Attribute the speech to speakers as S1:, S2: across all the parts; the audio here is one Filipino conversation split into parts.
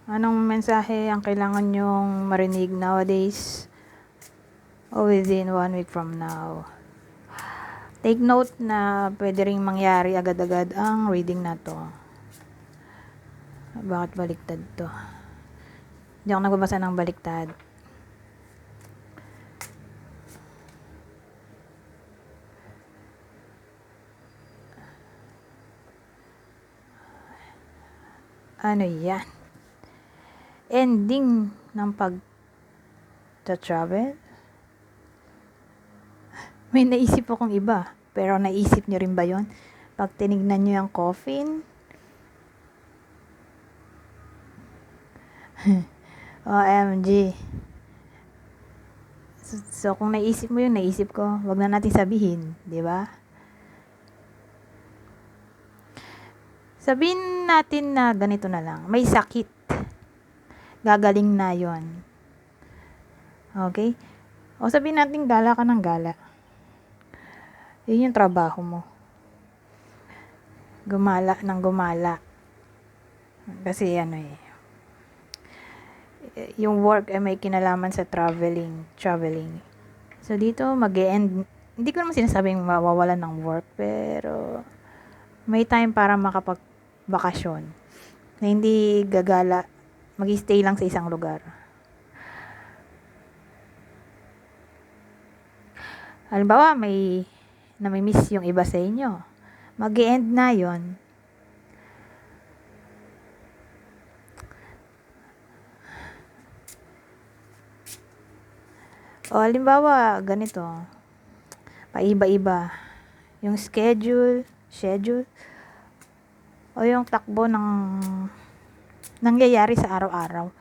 S1: Anong mensahe ang kailangan nyong marinig nowadays o within 1 week from now? Take note na pwede ring mangyari agad-agad ang reading na to. Bakit baliktad to? Hindi ako nagbabasa ng baliktad. Ano yan? Ending ng pag-travel? May naisip akong iba. Pero naisip nyo rin ba yon? Pag tinignan nyo yung coffin, OMG. So, kung naisip mo yun, naisip ko, wag na natin sabihin, di ba? Sabihin natin na ganito na lang, may sakit. Gagaling na yon. Okay? O sabihin natin gala ka ng gala. Yun yung trabaho mo. Gumala ng gumala. Kasi yung work ay may kinalaman sa traveling. So dito mag-e-end, hindi ko naman sinasabing mawawalan ng work, pero may time para makapagbakasyon na hindi gagala, mag-stay lang sa isang lugar. Halimbawa, may nami-miss yung iba sa inyo. Mag-e-end na yon. O halimbawa, ganito, paiba-iba yung schedule, o yung takbo ng nangyayari sa araw-araw.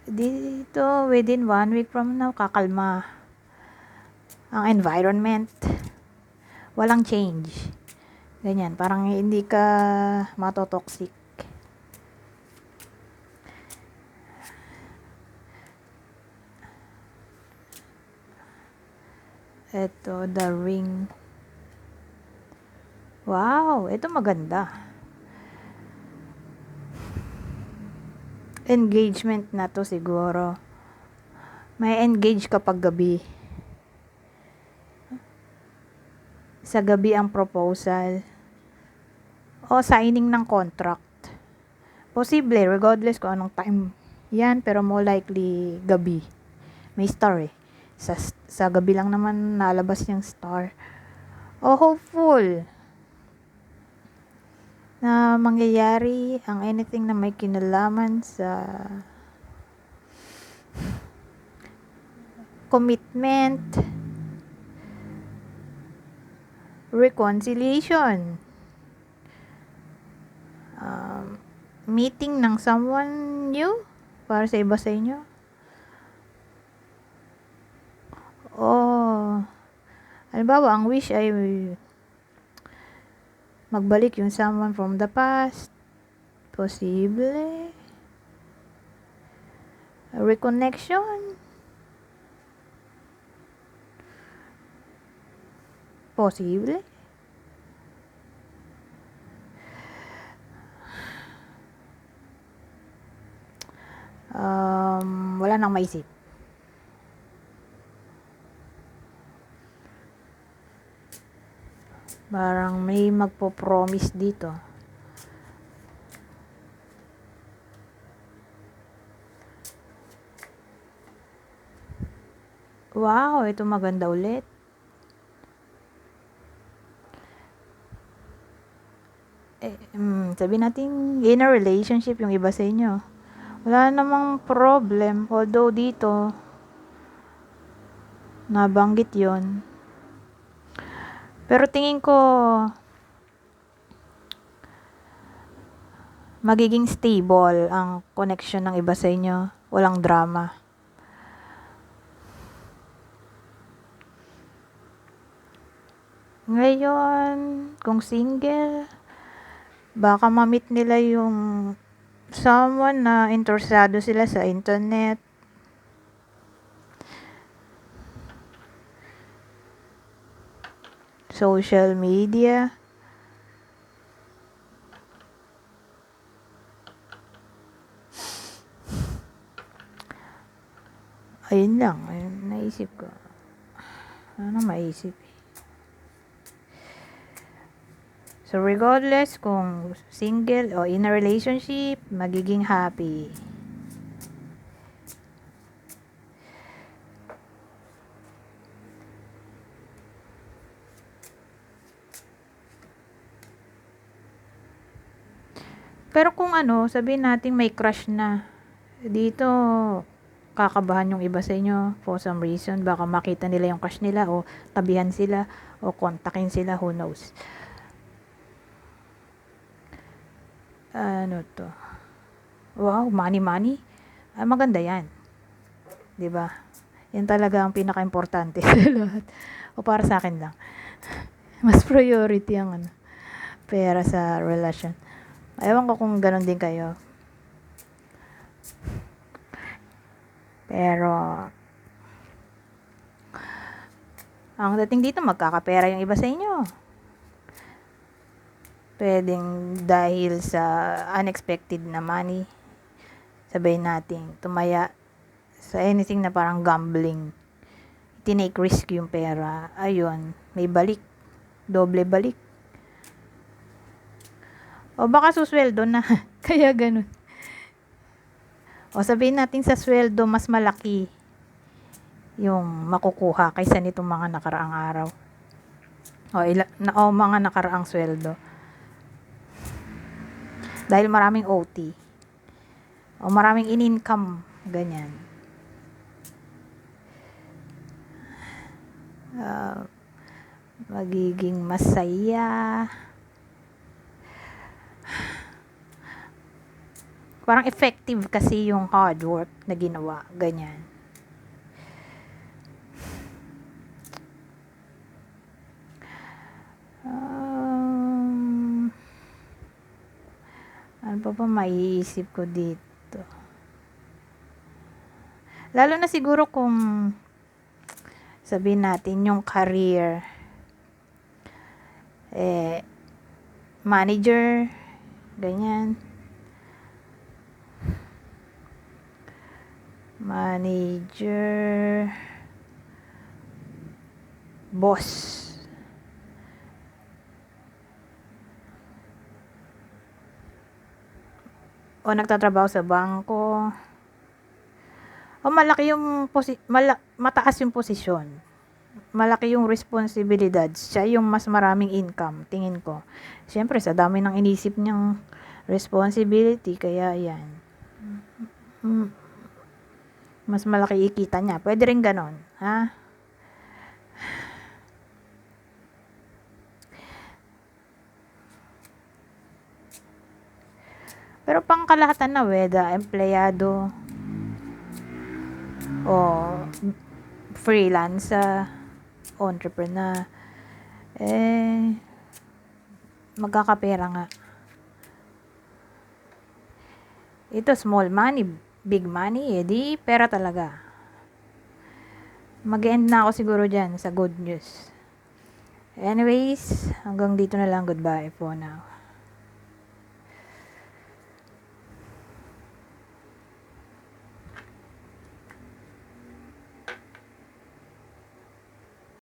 S1: Dito, within 1 week from now, kakalma ang environment. Walang change. Ganyan, parang hindi ka matotoxic. Ito, the ring. Wow, ito maganda. Engagement na to siguro. May engage kapag gabi. Sa gabi ang proposal. O signing ng contract. Posible, regardless kung anong time yan, pero more likely gabi. May star eh. Sa gabi lang naman nalabas yung star. O hopeful na mangyayari ang anything na may kinalaman sa commitment, reconciliation, meeting ng someone new para sa iba sa inyo. Halimbawa, ang wish ay magbalik yung someone from the past. Posible. A reconnection. Posible. Wala nang maisip. Parang may magpo-promise dito. Wow, ito maganda ulit. Sabi natin, in a relationship yung iba sa inyo. Wala namang problem. Although dito, nabanggit yon. Pero tingin ko, magiging stable ang connection ng iba sa inyo. Walang drama. Ngayon, kung single, baka ma-meet nila yung someone na interesado sila sa internet. Social media. Ayun lang, ayun, naisip ko. Ano maisip? So, regardless kung single o in a relationship, magiging happy. Pero kung ano, sabihin natin may crush na. Dito, kakabahan yung iba sa inyo for some reason. Baka makita nila yung crush nila o tabihan sila o kontakin sila, who knows. Ano to? Wow, money. Ah, maganda yan. 'Di ba? Yan talaga ang pinaka-importante sa lahat. O para sa akin lang. Mas priority ang ano, pera sa relasyon. Ewan ko kung ganun din kayo. Pero, ang dating dito, magkakapera yung iba sa inyo. Pwedeng dahil sa unexpected na money, sabihin natin, tumaya sa anything na parang gambling. Tinake risk yung pera. Ayun, may balik. Doble balik. O baka susweldo na. Kaya ganun. O sabihin natin sa sweldo, mas malaki yung makukuha kaysa nitong mga nakaraang araw. O mga nakaraang sweldo. Dahil maraming OT. O maraming in-income. Ganyan. Magiging masaya. Parang effective kasi yung hard work na ginawa. Ganyan. Ano pa ba maiisip ko dito? Lalo na siguro kung sabihin natin yung career, manager, ganyan. Manager, boss. O nagtatrabaho sa bangko. O malaki yung mataas yung posisyon. Malaki yung responsibilidad. Siya yung mas maraming income, tingin ko. Siyempre, sa dami ng inisip niyang responsibility, kaya yan. Mas malaki ikita niya. Pwede rin ganon. Ha? Pero pangkalahatan na, whether empleyado o freelancer, entrepreneur, magkakapera nga. Ito, small money, big money, di pera talaga. Mag-end na ako siguro dyan sa good news. Anyways, hanggang dito na lang. Goodbye for now.